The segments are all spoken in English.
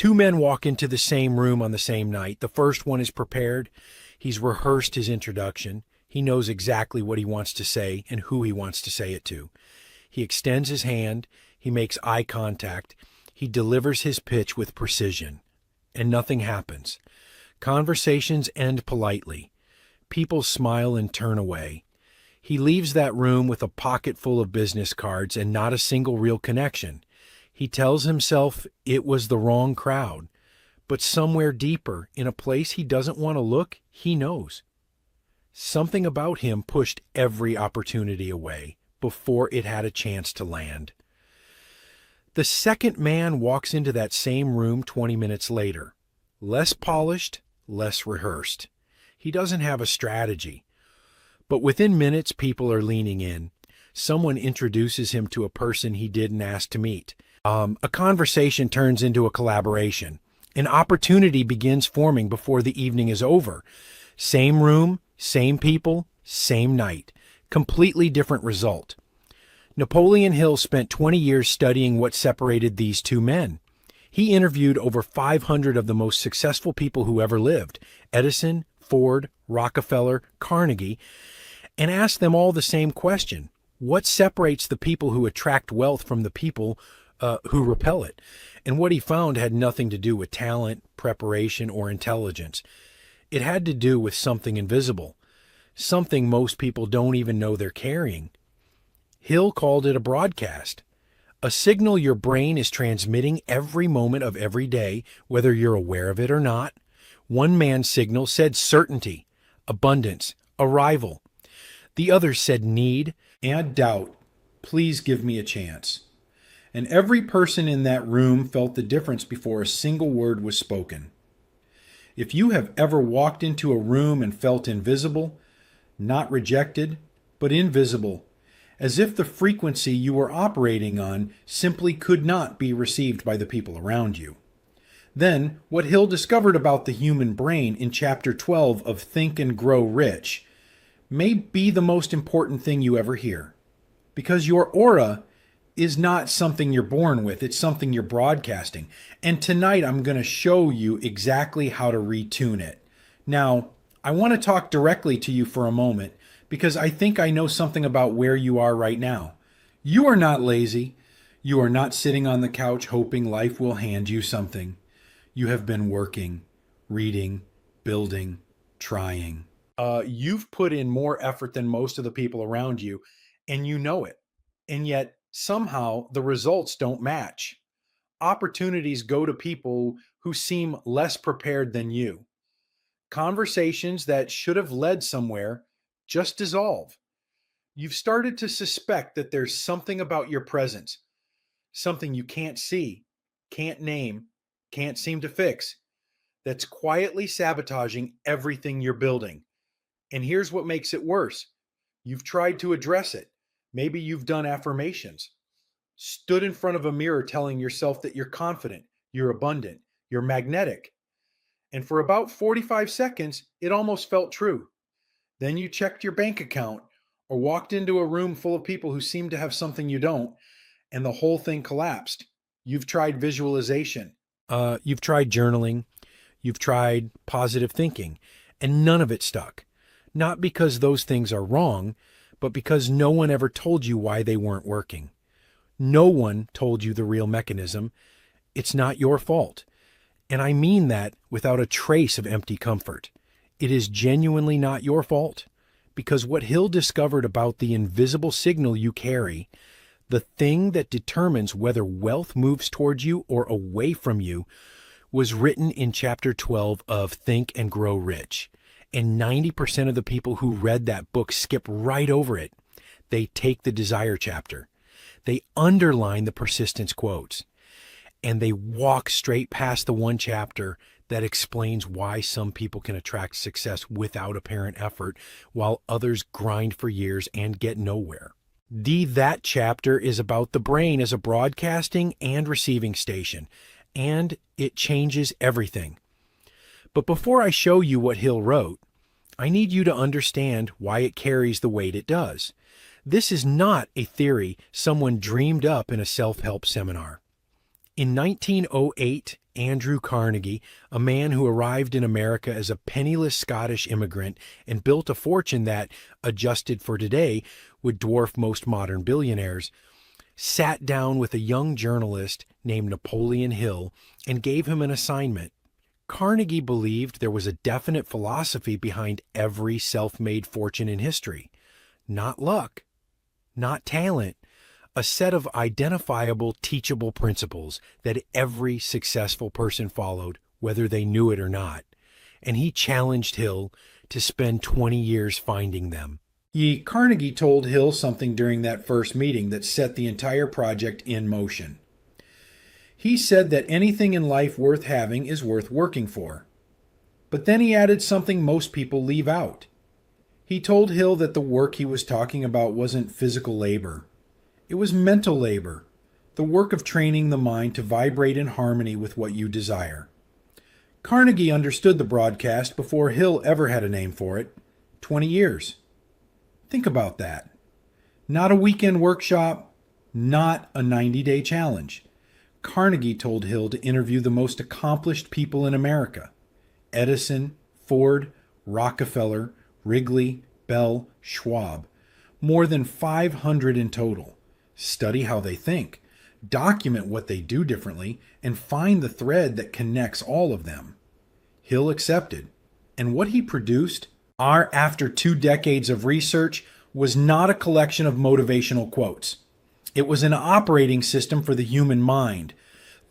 Two men walk into the same room on the same night. The first one is prepared. He's rehearsed his introduction. He knows exactly what he wants to say and who he wants to say it to. He extends his hand. He makes eye contact. He delivers his pitch with precision. And nothing happens. Conversations end politely. People smile and turn away. He leaves that room with a pocket full of business cards and not a single real connection. He tells himself it was the wrong crowd. But somewhere deeper, in a place he doesn't want to look, he knows. Something about him pushed every opportunity away before it had a chance to land. The second man walks into that same room 20 minutes later. Less polished, less rehearsed. He doesn't have a strategy. But within minutes, people are leaning in. Someone introduces him to a person he didn't ask to meet. A conversation turns into a collaboration. An opportunity begins forming before the evening is over. Same room, same people, same night. Completely different result. Napoleon Hill spent 20 years studying what separated these two men. He interviewed over 500 of the most successful people who ever lived, Edison, Ford, Rockefeller, Carnegie, and asked them all the same question. What separates the people who attract wealth from the people who repel it? And what he found had nothing to do with talent, preparation, or intelligence. It had to do with something invisible, something most people don't even know they're carrying. Hill called it a broadcast, a signal your brain is transmitting every moment of every day, whether you're aware of it or not. One man's signal said certainty, abundance, arrival. The other said need and doubt. Please give me a chance. And every person in that room felt the difference before a single word was spoken. If you have ever walked into a room and felt invisible, not rejected, but invisible, as if the frequency you were operating on simply could not be received by the people around you. Then, what Hill discovered about the human brain in Chapter 12 of Think and Grow Rich may be the most important thing you ever hear. Because your aura is not something you're born with, it's something you're broadcasting. And tonight I'm going to show you exactly how to retune it. Now, I want to talk directly to you for a moment because I think I know something about where you are right now. You are not lazy. You are not sitting on the couch hoping life will hand you something. You have been working, reading, building, trying. You've put in more effort than most of the people around you, and you know it. And yet, somehow, the results don't match. Opportunities go to people who seem less prepared than you. Conversations that should have led somewhere just dissolve. You've started to suspect that there's something about your presence, something you can't see, can't name, can't seem to fix, that's quietly sabotaging everything you're building. And here's what makes it worse. You've tried to address it. Maybe you've done affirmations, stood in front of a mirror telling yourself that you're confident, you're abundant, you're magnetic. And for about 45 seconds, it almost felt true. Then you checked your bank account or walked into a room full of people who seem to have something you don't, and the whole thing collapsed. You've tried visualization. You've tried journaling. You've tried positive thinking, and none of it stuck. Not because those things are wrong, but because no one ever told you why they weren't working. No one told you the real mechanism. It's not your fault. And I mean that without a trace of empty comfort. It is genuinely not your fault, because what Hill discovered about the invisible signal you carry, the thing that determines whether wealth moves towards you or away from you, was written in Chapter 12 of Think and Grow Rich. And 90% of the people who read that book skip right over it. They take the desire chapter. They underline the persistence quotes. And they walk straight past the one chapter that explains why some people can attract success without apparent effort, while others grind for years and get nowhere. That chapter is about the brain as a broadcasting and receiving station, and it changes everything. But before I show you what Hill wrote, I need you to understand why it carries the weight it does. This is not a theory someone dreamed up in a self-help seminar. In 1908, Andrew Carnegie, a man who arrived in America as a penniless Scottish immigrant and built a fortune that, adjusted for today, would dwarf most modern billionaires, sat down with a young journalist named Napoleon Hill and gave him an assignment. Carnegie believed there was a definite philosophy behind every self-made fortune in history. Not luck, not talent, a set of identifiable, teachable principles that every successful person followed, whether they knew it or not. And he challenged Hill to spend 20 years finding them. Carnegie told Hill something during that first meeting that set the entire project in motion. He said that anything in life worth having is worth working for. But then he added something most people leave out. He told Hill that the work he was talking about wasn't physical labor. It was mental labor, the work of training the mind to vibrate in harmony with what you desire. Carnegie understood the broadcast before Hill ever had a name for it. 20 years. Think about that. Not a weekend workshop, not a 90-day challenge. Carnegie told Hill to interview the most accomplished people in America. Edison, Ford, Rockefeller, Wrigley, Bell, Schwab. More than 500 in total. Study how they think, document what they do differently, and find the thread that connects all of them. Hill accepted. And what he produced, after 2 decades of research, was not a collection of motivational quotes. It was an operating system for the human mind.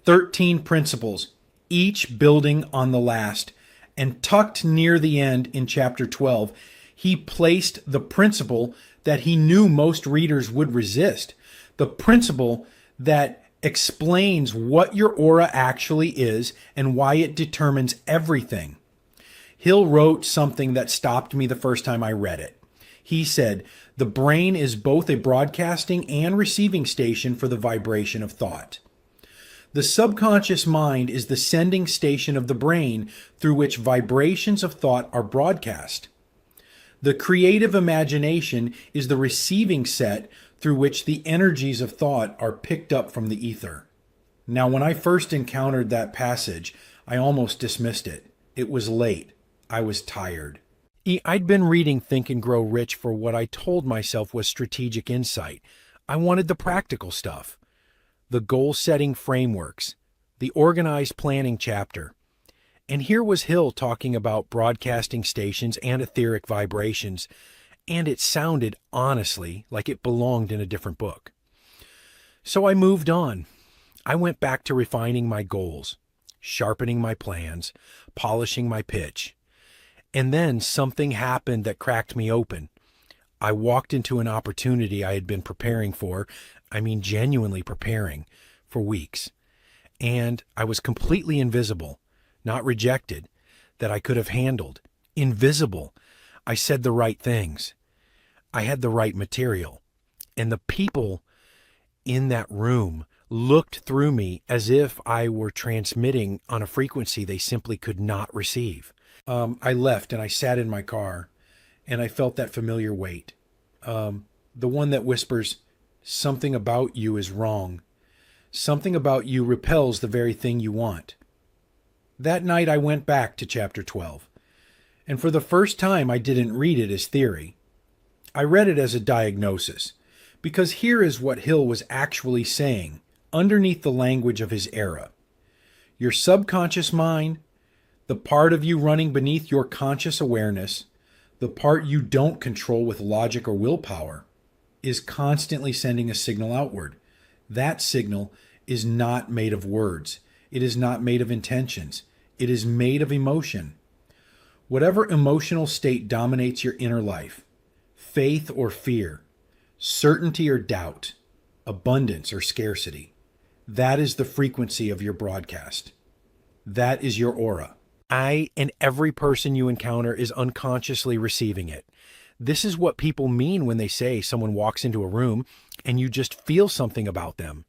13 principles, each building on the last. And tucked near the end in chapter 12, he placed the principle that he knew most readers would resist. The principle that explains what your aura actually is and why it determines everything. Hill wrote something that stopped me the first time I read it. He said, "The brain is both a broadcasting and receiving station for the vibration of thought. The subconscious mind is the sending station of the brain through which vibrations of thought are broadcast. The creative imagination is the receiving set through which the energies of thought are picked up from the ether." Now, when I first encountered that passage, I almost dismissed it. It was late. I was tired. I'd been reading Think and Grow Rich for what I told myself was strategic insight. I wanted the practical stuff, the goal-setting frameworks, the organized planning chapter. And here was Hill talking about broadcasting stations and etheric vibrations, and it sounded, honestly, like it belonged in a different book. So I moved on. I went back to refining my goals, sharpening my plans, polishing my pitch. And then something happened that cracked me open. I walked into an opportunity I had been preparing for, genuinely preparing, for weeks. And I was completely invisible, not rejected, that I could have handled. Invisible. I said the right things. I had the right material. And the people in that room looked through me as if I were transmitting on a frequency they simply could not receive. I left and I sat in my car and I felt that familiar weight. The one that whispers, something about you is wrong. Something about you repels the very thing you want. That night I went back to chapter 12. And for the first time I didn't read it as theory. I read it as a diagnosis. Because here is what Hill was actually saying underneath the language of his era. Your subconscious mind, the part of you running beneath your conscious awareness, the part you don't control with logic or willpower, is constantly sending a signal outward. That signal is not made of words. It is not made of intentions. It is made of emotion. Whatever emotional state dominates your inner life, faith or fear, certainty or doubt, abundance or scarcity, that is the frequency of your broadcast. That is your aura. I and every person you encounter is unconsciously receiving it. This is what people mean when they say someone walks into a room and you just feel something about them.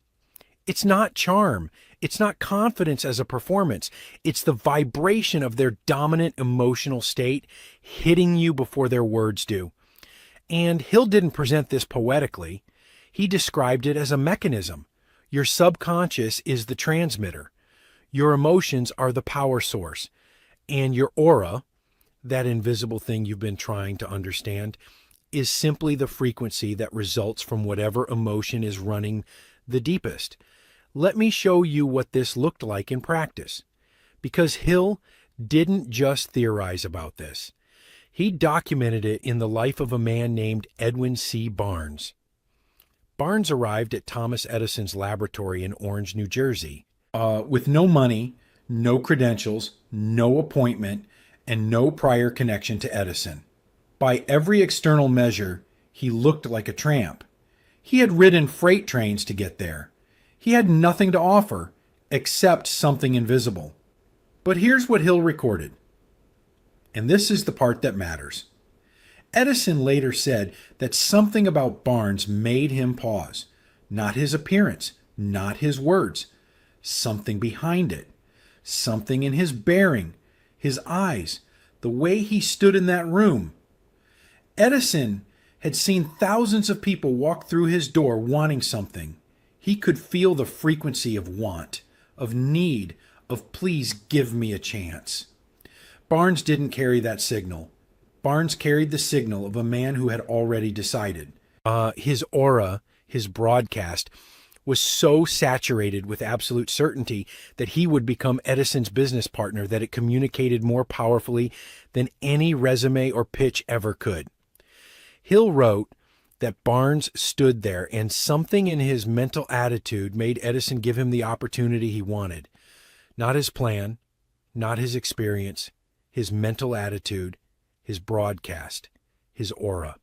It's not charm. It's not confidence as a performance. It's the vibration of their dominant emotional state hitting you before their words do. And Hill didn't present this poetically. He described it as a mechanism. Your subconscious is the transmitter. Your emotions are the power source, and your aura, that invisible thing you've been trying to understand, is simply the frequency that results from whatever emotion is running the deepest. Let me show you what this looked like in practice. Because Hill didn't just theorize about this. He documented it in the life of a man named Edwin C. Barnes. Barnes arrived at Thomas Edison's laboratory in Orange, New Jersey, with no money, no credentials, no appointment, and no prior connection to Edison. By every external measure, he looked like a tramp. He had ridden freight trains to get there. He had nothing to offer except something invisible. But here's what Hill recorded. And this is the part that matters. Edison later said that something about Barnes made him pause. Not his appearance, not his words. Something behind it. Something in his bearing, his eyes, the way he stood in that room. Edison had seen thousands of people walk through his door wanting something. He could feel the frequency of want, of need, of please give me a chance. Barnes didn't carry that signal. Barnes carried the signal of a man who had already decided. His aura, his broadcast, was so saturated with absolute certainty that he would become Edison's business partner that it communicated more powerfully than any resume or pitch ever could. Hill wrote that Barnes stood there and something in his mental attitude made Edison give him the opportunity he wanted. Not his plan, not his experience, his mental attitude, his broadcast, his aura.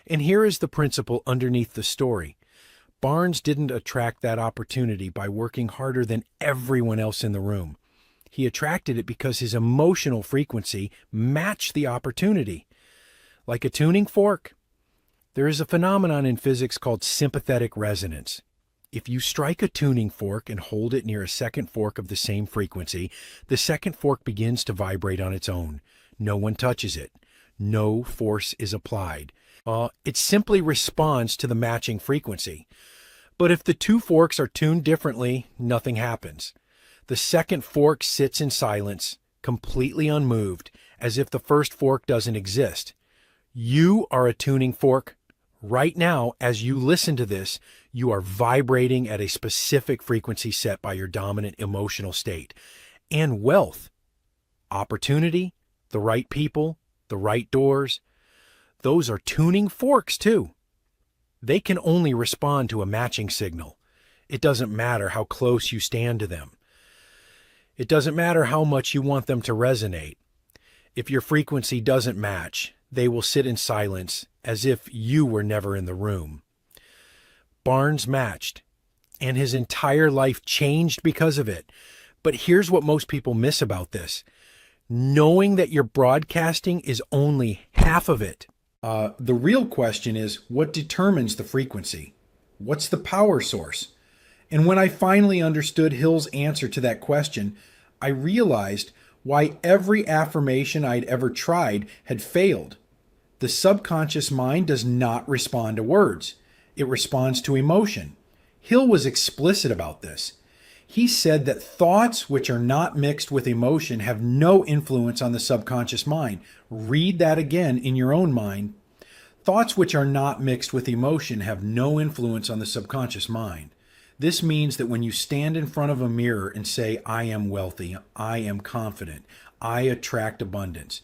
And here is the principle underneath the story. Barnes didn't attract that opportunity by working harder than everyone else in the room. He attracted it because his emotional frequency matched the opportunity. Like a tuning fork, there is a phenomenon in physics called sympathetic resonance. If you strike a tuning fork and hold it near a second fork of the same frequency, the second fork begins to vibrate on its own. No one touches it. No force is applied. It simply responds to the matching frequency. But if the two forks are tuned differently, nothing happens. The second fork sits in silence, completely unmoved, as if the first fork doesn't exist. You are a tuning fork. Right now, as you listen to this, you are vibrating at a specific frequency set by your dominant emotional state. And wealth, opportunity, the right people, the right doors, those are tuning forks too. They can only respond to a matching signal. It doesn't matter how close you stand to them. It doesn't matter how much you want them to resonate. If your frequency doesn't match, they will sit in silence as if you were never in the room. Barnes matched, and his entire life changed because of it. But here's what most people miss about this. Knowing that you're broadcasting is only half of it. The real question is, what determines the frequency? What's the power source? And when I finally understood Hill's answer to that question, I realized why every affirmation I'd ever tried had failed. The subconscious mind does not respond to words. It responds to emotion. Hill was explicit about this. He said that thoughts which are not mixed with emotion have no influence on the subconscious mind. Read that again in your own mind. Thoughts which are not mixed with emotion have no influence on the subconscious mind. This means that when you stand in front of a mirror and say, I am wealthy, I am confident, I attract abundance,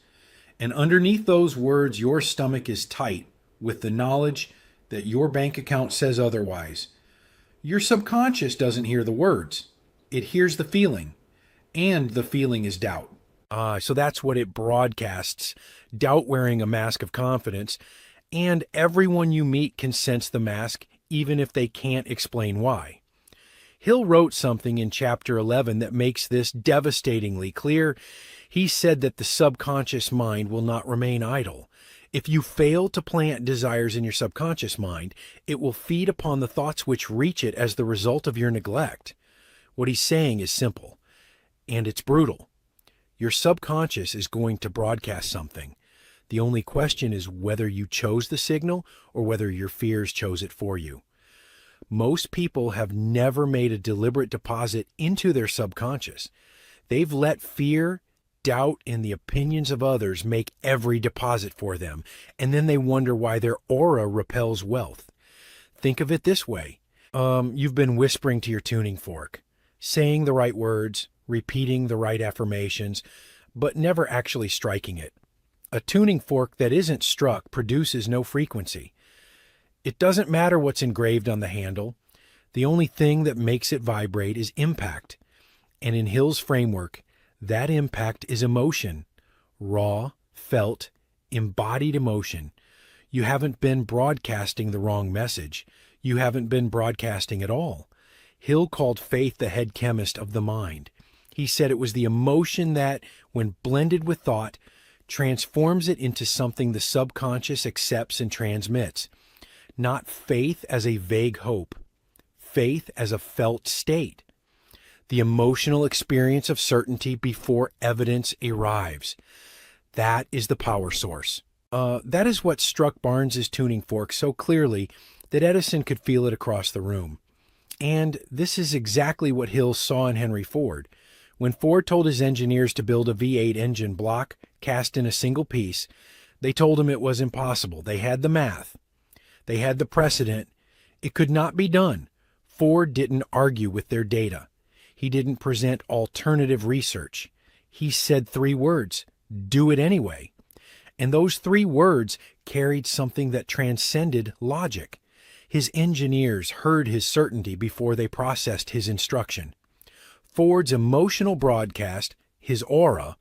and underneath those words, your stomach is tight with the knowledge that your bank account says otherwise, your subconscious doesn't hear the words. It hears the feeling, and the feeling is doubt. So that's what it broadcasts, doubt wearing a mask of confidence, and everyone you meet can sense the mask, even if they can't explain why. Hill wrote something in chapter 11 that makes this devastatingly clear. He said that the subconscious mind will not remain idle. If you fail to plant desires in your subconscious mind, it will feed upon the thoughts which reach it as the result of your neglect. What he's saying is simple, and it's brutal. Your subconscious is going to broadcast something. The only question is whether you chose the signal or whether your fears chose it for you. Most people have never made a deliberate deposit into their subconscious. They've let fear, doubt, and the opinions of others make every deposit for them, and then they wonder why their aura repels wealth. Think of it this way. You've been whispering to your tuning fork, saying the right words, repeating the right affirmations, but never actually striking it. A tuning fork that isn't struck produces no frequency. It doesn't matter what's engraved on the handle. The only thing that makes it vibrate is impact. And in Hill's framework, that impact is emotion. Raw, felt, embodied emotion. You haven't been broadcasting the wrong message. You haven't been broadcasting at all. Hill called faith the head chemist of the mind. He said it was the emotion that, when blended with thought, transforms it into something the subconscious accepts and transmits. Not faith as a vague hope. Faith as a felt state. The emotional experience of certainty before evidence arrives. That is the power source. That is what struck Barnes's tuning fork so clearly that Edison could feel it across the room. And this is exactly what Hill saw in Henry Ford. When Ford told his engineers to build a V8 engine block cast in a single piece, they told him it was impossible. They had the math. They had the precedent. It could not be done. Ford didn't argue with their data. He didn't present alternative research. He said 3 words, do it anyway. And those 3 words carried something that transcended logic. His engineers heard his certainty before they processed his instruction. Ford's emotional broadcast, his aura,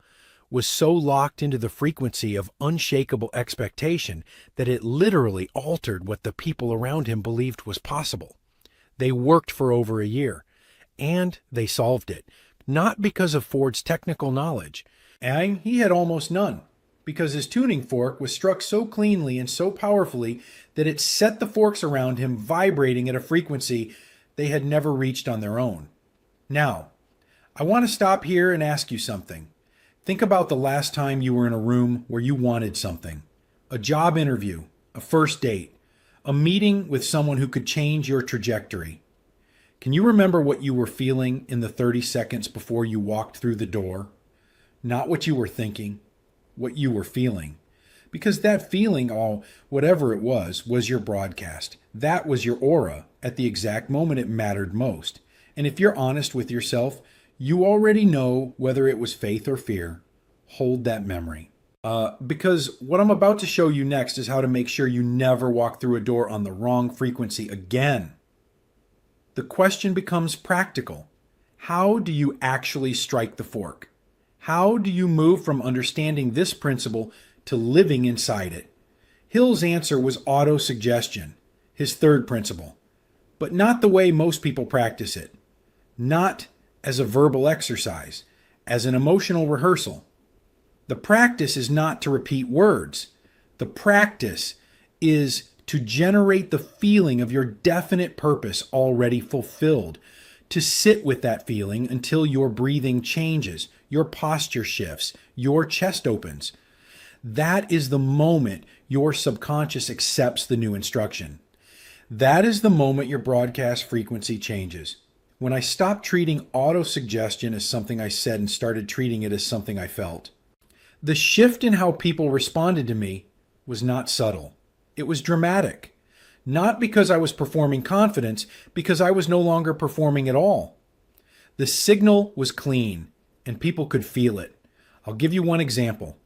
was so locked into the frequency of unshakable expectation that it literally altered what the people around him believed was possible. They worked for over a year, and they solved it, not because of Ford's technical knowledge, and he had almost none, because his tuning fork was struck so cleanly and so powerfully that it set the forks around him vibrating at a frequency they had never reached on their own. Now, I want to stop here and ask you something. Think about the last time you were in a room where you wanted something. A job interview, a first date, a meeting with someone who could change your trajectory. Can you remember what you were feeling in the 30 seconds before you walked through the door? Not what you were thinking, what you were feeling. Because that feeling, whatever it was your broadcast. That was your aura at the exact moment it mattered most. And if you're honest with yourself, you already know whether it was faith or fear. Hold that memory. Because what I'm about to show you next is how to make sure you never walk through a door on the wrong frequency again. The question becomes practical. How do you actually strike the fork? How do you move from understanding this principle to living inside it? Hill's answer was auto-suggestion, his third principle, but not the way most people practice it. Not as a verbal exercise, as an emotional rehearsal. The practice is not to repeat words. The practice is to generate the feeling of your definite purpose already fulfilled, to sit with that feeling until your breathing changes, your posture shifts, your chest opens. That is the moment your subconscious accepts the new instruction. That is the moment your broadcast frequency changes. When I stopped treating auto-suggestion as something I said and started treating it as something I felt. The shift in how people responded to me was not subtle. It was dramatic. Not because I was performing confidence, because I was no longer performing at all. The signal was clean, and people could feel it. I'll give you one example.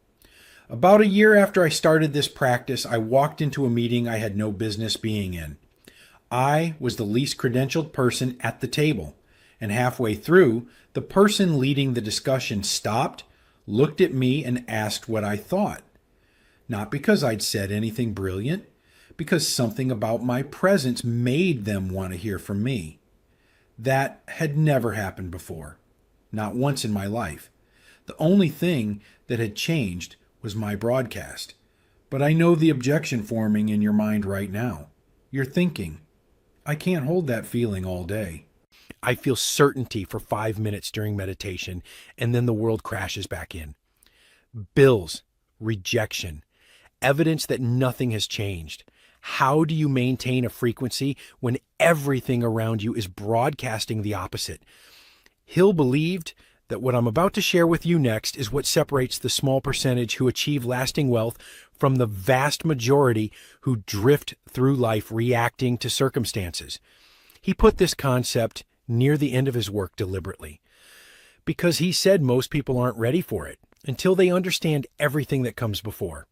About a year after I started this practice, I walked into a meeting I had no business being in. I was the least credentialed person at the table, and halfway through, the person leading the discussion stopped, looked at me, and asked what I thought. Not because I'd said anything brilliant, because something about my presence made them want to hear from me. That had never happened before, not once in my life. The only thing that had changed was my broadcast. But I know the objection forming in your mind right now. You're thinking, I can't hold that feeling all day. I feel certainty for 5 minutes during meditation, and then the world crashes back in. Bills, rejection, evidence that nothing has changed. How do you maintain a frequency when everything around you is broadcasting the opposite? Hill believed that what I'm about to share with you next is what separates the small percentage who achieve lasting wealth from the vast majority who drift through life reacting to circumstances. He put this concept near the end of his work deliberately, because he said most people aren't ready for it until they understand everything that comes before.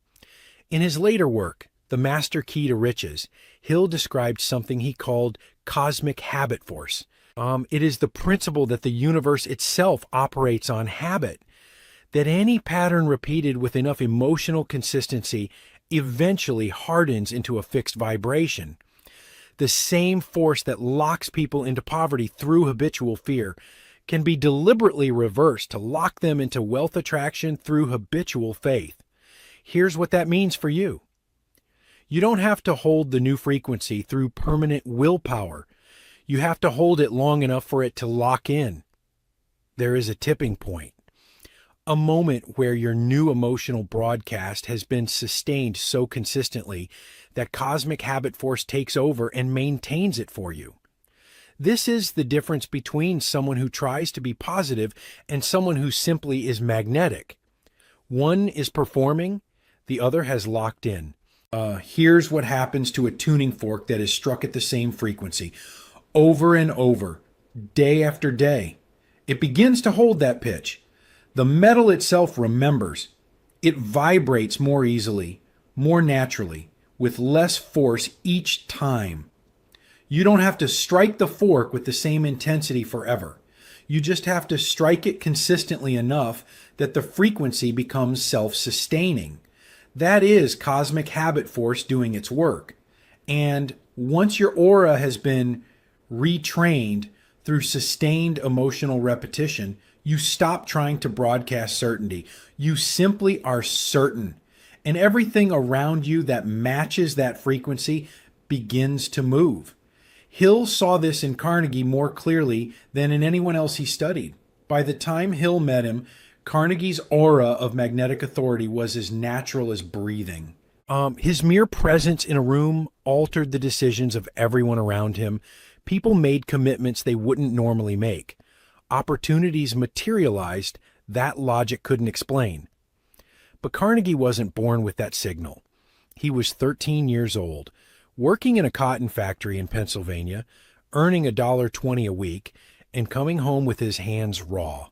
In his later work, The Master Key to Riches, Hill described something he called cosmic habit force. It is the principle that the universe itself operates on habit, that any pattern repeated with enough emotional consistency eventually hardens into a fixed vibration. The same force that locks people into poverty through habitual fear can be deliberately reversed to lock them into wealth attraction through habitual faith. Here's what that means for you. You don't have to hold the new frequency through permanent willpower. You have to hold it long enough for it to lock in. There is a tipping point, a moment where your new emotional broadcast has been sustained so consistently that cosmic habit force takes over and maintains it for you. This is the difference between someone who tries to be positive and someone who simply is magnetic. One is performing, the other has locked in. Here's what happens to a tuning fork that is struck at the same frequency over and over, day after day. It begins to hold that pitch. The metal itself remembers. It vibrates more easily, more naturally, with less force each time. You don't have to strike the fork with the same intensity forever. You just have to strike it consistently enough that the frequency becomes self-sustaining. That is cosmic habit force doing its work. And once your aura has been retrained through sustained emotional repetition, you stop trying to broadcast certainty. You simply are certain. And everything around you that matches that frequency begins to move. Hill saw this in Carnegie more clearly than in anyone else he studied. By the time Hill met him, Carnegie's aura of magnetic authority was as natural as breathing. His mere presence in a room altered the decisions of everyone around him. People made commitments they wouldn't normally make. Opportunities materialized that logic couldn't explain. But Carnegie wasn't born with that signal. He was 13 years old, working in a cotton factory in Pennsylvania, earning $1.20 a week, and coming home with his hands raw.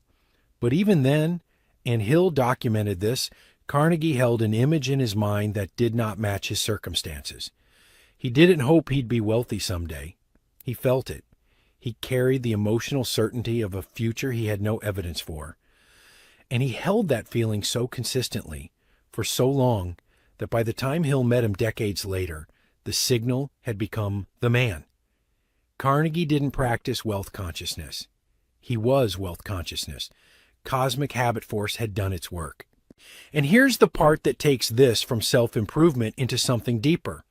But even then, and Hill documented this, Carnegie held an image in his mind that did not match his circumstances. He didn't hope he'd be wealthy someday. He felt it. He carried the emotional certainty of a future he had no evidence for. And he held that feeling so consistently, for so long, that by the time Hill met him decades later, the signal had become the man. Carnegie didn't practice wealth consciousness. He was wealth consciousness. Cosmic habit force had done its work. And here's the part that takes this from self-improvement into something deeper.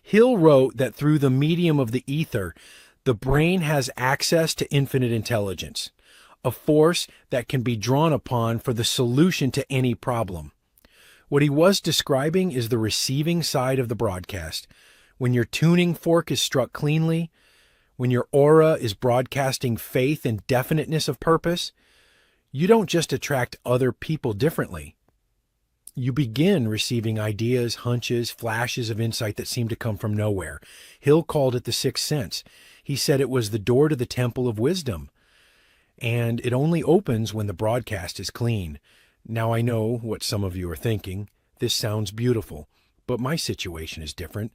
Hill wrote that through the medium of the ether, the brain has access to infinite intelligence, a force that can be drawn upon for the solution to any problem. What he was describing is the receiving side of the broadcast. When your tuning fork is struck cleanly, when your aura is broadcasting faith and definiteness of purpose, you don't just attract other people differently. You begin receiving ideas, hunches, flashes of insight that seem to come from nowhere. Hill called it the sixth sense. He said it was the door to the temple of wisdom. And it only opens when the broadcast is clean. Now I know what some of you are thinking. This sounds beautiful, but my situation is different.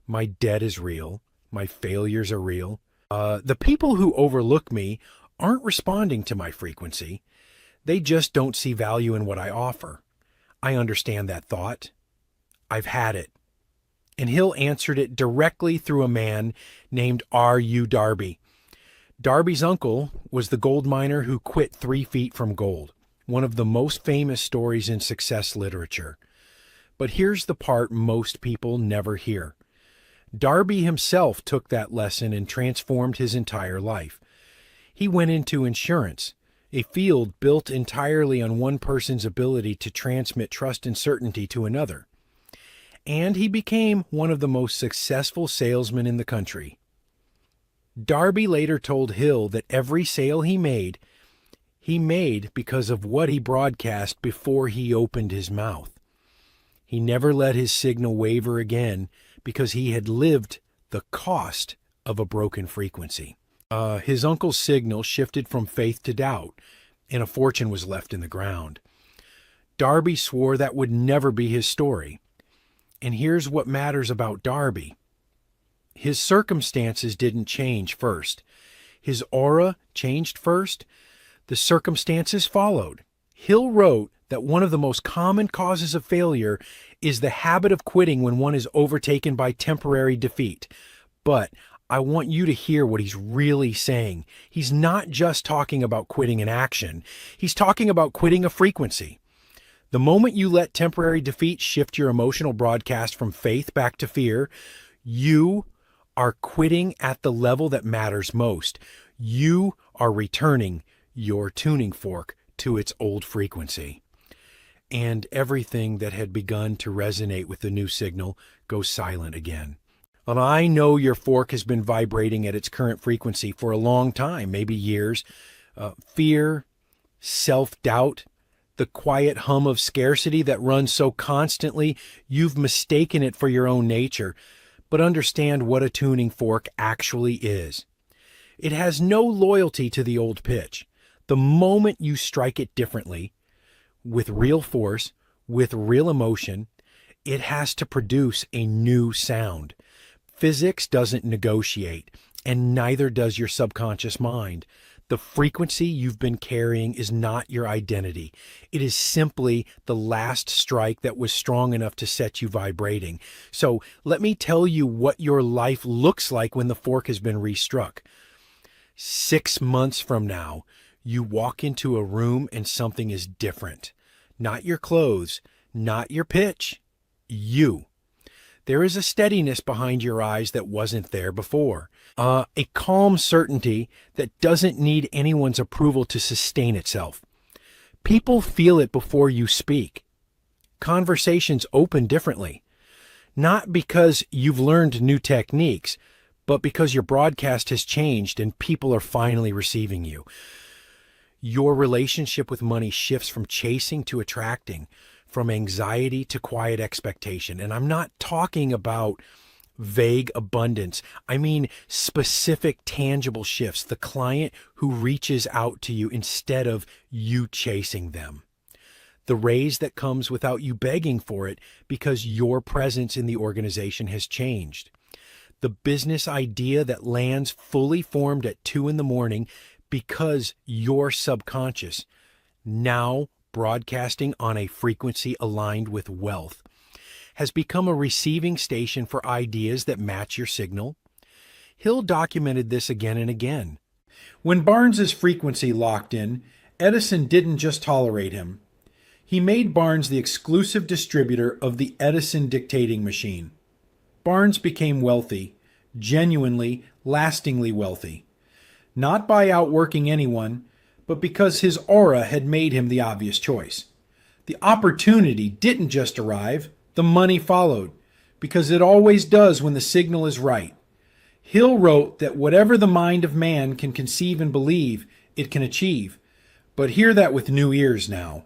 My debt is real. My failures are real. The people who overlook me aren't responding to my frequency. They just don't see value in what I offer. I understand that thought. I've had it. And Hill answered it directly through a man named R.U. Darby. Darby's uncle was the gold miner who quit 3 feet from gold, one of the most famous stories in success literature. But here's the part most people never hear. Darby himself took that lesson and transformed his entire life. He went into insurance, a field built entirely on one person's ability to transmit trust and certainty to another. and he became one of the most successful salesmen in the country. Darby later told Hill that every sale he made because of what he broadcast before he opened his mouth. He never let his signal waver again because he had lived the cost of a broken frequency. His uncle's signal shifted from faith to doubt, and a fortune was left in the ground. Darby swore that would never be his story. And here's what matters about Darby. His circumstances didn't change first. His aura changed first. The circumstances followed. Hill wrote that one of the most common causes of failure is the habit of quitting when one is overtaken by temporary defeat. But I want you to hear what he's really saying. He's not just talking about quitting an action. He's talking about quitting a frequency. The moment you let temporary defeat shift your emotional broadcast from faith back to fear, you are quitting at the level that matters most. You are returning your tuning fork to its old frequency. And everything that had begun to resonate with the new signal goes silent again. And I know your fork has been vibrating at its current frequency for a long time, maybe years. Fear, self-doubt, the quiet hum of scarcity that runs so constantly, you've mistaken it for your own nature. But understand what a tuning fork actually is. It has no loyalty to the old pitch. The moment you strike it differently, with real force, with real emotion, it has to produce a new sound. Physics doesn't negotiate, and neither does your subconscious mind. The frequency you've been carrying is not your identity. It is simply the last strike that was strong enough to set you vibrating. So let me tell you what your life looks like when the fork has been restruck. 6 months from now, you walk into a room and something is different. Not your clothes, not your pitch, you. There is a steadiness behind your eyes that wasn't there before. A calm certainty that doesn't need anyone's approval to sustain itself. People feel it before you speak. Conversations open differently. Not because you've learned new techniques, but because your broadcast has changed and people are finally receiving you. Your relationship with money shifts from chasing to attracting, from anxiety to quiet expectation. And I'm not talking about vague abundance. I mean specific, tangible shifts. The client who reaches out to you instead of you chasing them. The raise that comes without you begging for it because your presence in the organization has changed. The business idea that lands fully formed at 2 a.m. because your subconscious, now broadcasting on a frequency aligned with wealth, has become a receiving station for ideas that match your signal. Hill documented this again and again. When Barnes's frequency locked in, Edison didn't just tolerate him. He made Barnes the exclusive distributor of the Edison dictating machine. Barnes became wealthy, genuinely, lastingly wealthy. Not by outworking anyone, but because his aura had made him the obvious choice. The opportunity didn't just arrive, the money followed, because it always does when the signal is right. Hill wrote that whatever the mind of man can conceive and believe, it can achieve. But hear that with new ears now.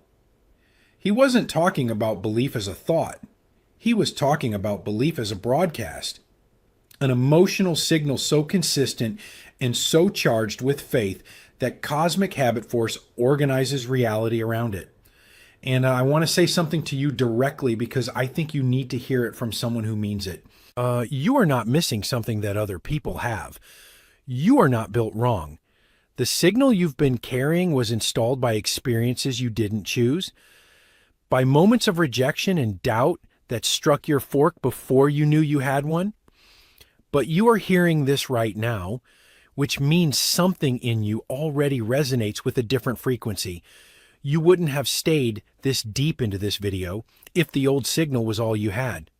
He wasn't talking about belief as a thought. He was talking about belief as a broadcast. An emotional signal so consistent and so charged with faith that cosmic habit force organizes reality around it. And I want to say something to you directly because I think you need to hear it from someone who means it. You are not missing something that other people have. You are not built wrong. The signal you've been carrying was installed by experiences you didn't choose, by moments of rejection and doubt that struck your fork before you knew you had one. But you are hearing this right now, which means something in you already resonates with a different frequency. You wouldn't have stayed this deep into this video if the old signal was all you had.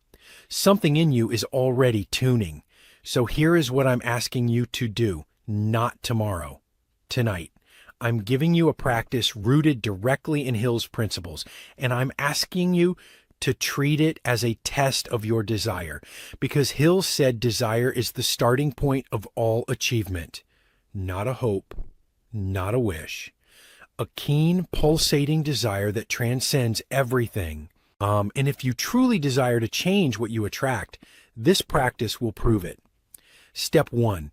Something in you is already tuning. So here is what I'm asking you to do, not tomorrow, tonight. I'm giving you a practice rooted directly in Hill's principles, and I'm asking you to treat it as a test of your desire, because Hill said desire is the starting point of all achievement, not a hope, not a wish, a keen, pulsating desire that transcends everything. And if you truly desire to change what you attract, this practice will prove it. Step 1.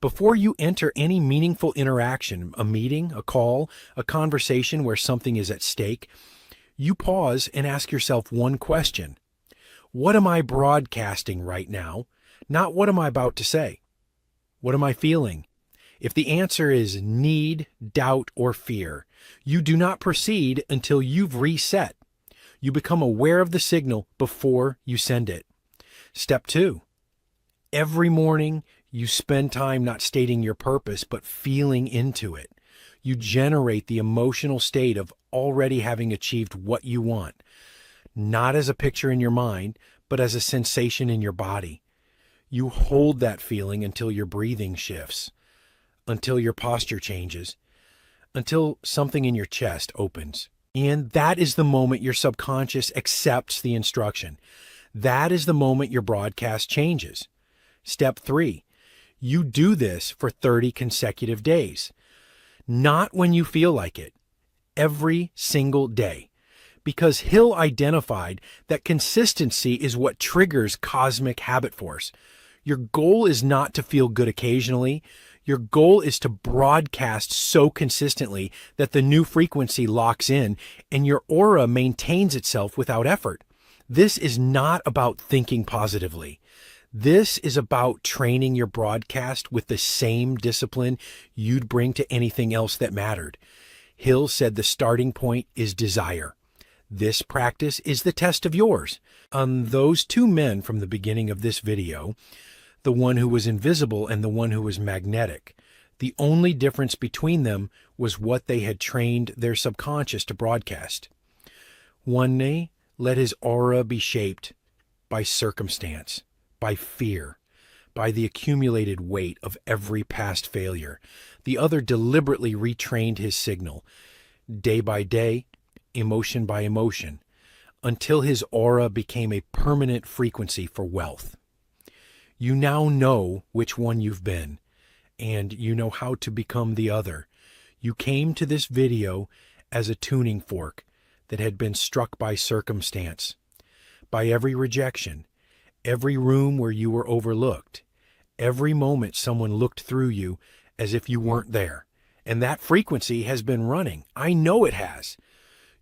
Before you enter any meaningful interaction, a meeting, a call, a conversation where something is at stake, you pause and ask yourself one question. What am I broadcasting right now? Not what am I about to say? What am I feeling? If the answer is need, doubt, or fear, you do not proceed until you've reset. You become aware of the signal before you send it. Step 2. Every morning, you spend time not stating your purpose, but feeling into it. You generate the emotional state of already having achieved what you want, not as a picture in your mind, but as a sensation in your body. You hold that feeling until your breathing shifts, until your posture changes, until something in your chest opens. And that is the moment your subconscious accepts the instruction. That is the moment your broadcast changes. Step 3. You do this for 30 consecutive days. Not when you feel like it. Every single day. Because Hill identified that consistency is what triggers cosmic habit force. Your goal is not to feel good occasionally. Your goal is to broadcast so consistently that the new frequency locks in and your aura maintains itself without effort. This is not about thinking positively. This is about training your broadcast with the same discipline you'd bring to anything else that mattered. Hill said the starting point is desire. This practice is the test of yours. Those two men from the beginning of this video, the one who was invisible and the one who was magnetic, the only difference between them was what they had trained their subconscious to broadcast. One day, let his aura be shaped by circumstance, by fear, by the accumulated weight of every past failure. The other deliberately retrained his signal, day by day, emotion by emotion, until his aura became a permanent frequency for wealth. You now know which one you've been, and you know how to become the other. You came to this video as a tuning fork that had been struck by circumstance, by every rejection, every room where you were overlooked, every moment someone looked through you as if you weren't there. And that frequency has been running. I know it has.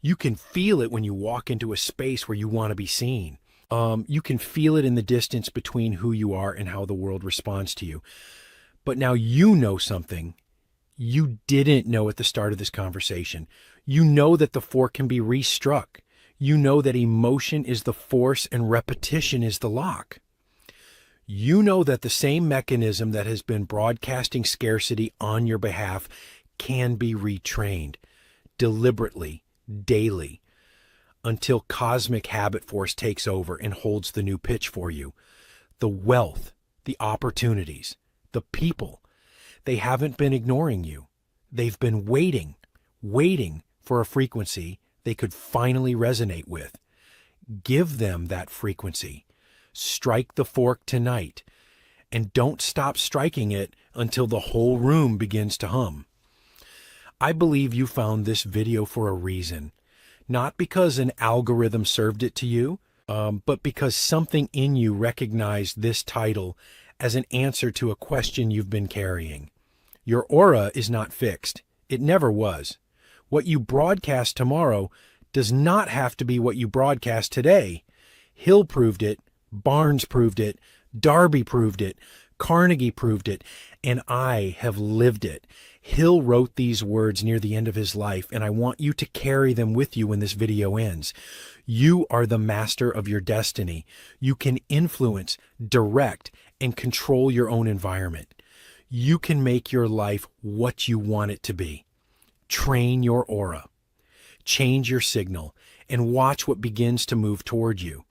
You can feel it when you walk into a space where you want to be seen. You can feel it in the distance between who you are and how the world responds to you. But now you know something you didn't know at the start of this conversation. You know that the fork can be restruck. You know that emotion is the force and repetition is the lock. You know that the same mechanism that has been broadcasting scarcity on your behalf can be retrained deliberately, daily, until cosmic habit force takes over and holds the new pitch for you. The wealth, the opportunities, the people, they haven't been ignoring you. They've been waiting for a frequency they could finally resonate with. Give them that frequency. Strike the fork tonight, and don't stop striking it until the whole room begins to hum. I believe you found this video for a reason, not because an algorithm served it to you, but because something in you recognized this title as an answer to a question you've been carrying. Your aura is not fixed. It never was. What you broadcast tomorrow does not have to be what you broadcast today. Hill proved it, Barnes proved it, Darby proved it, Carnegie proved it, and I have lived it. Hill wrote these words near the end of his life, and I want you to carry them with you when this video ends. You are the master of your destiny. You can influence, direct, and control your own environment. You can make your life what you want it to be. Train your aura. Change your signal and watch what begins to move toward you.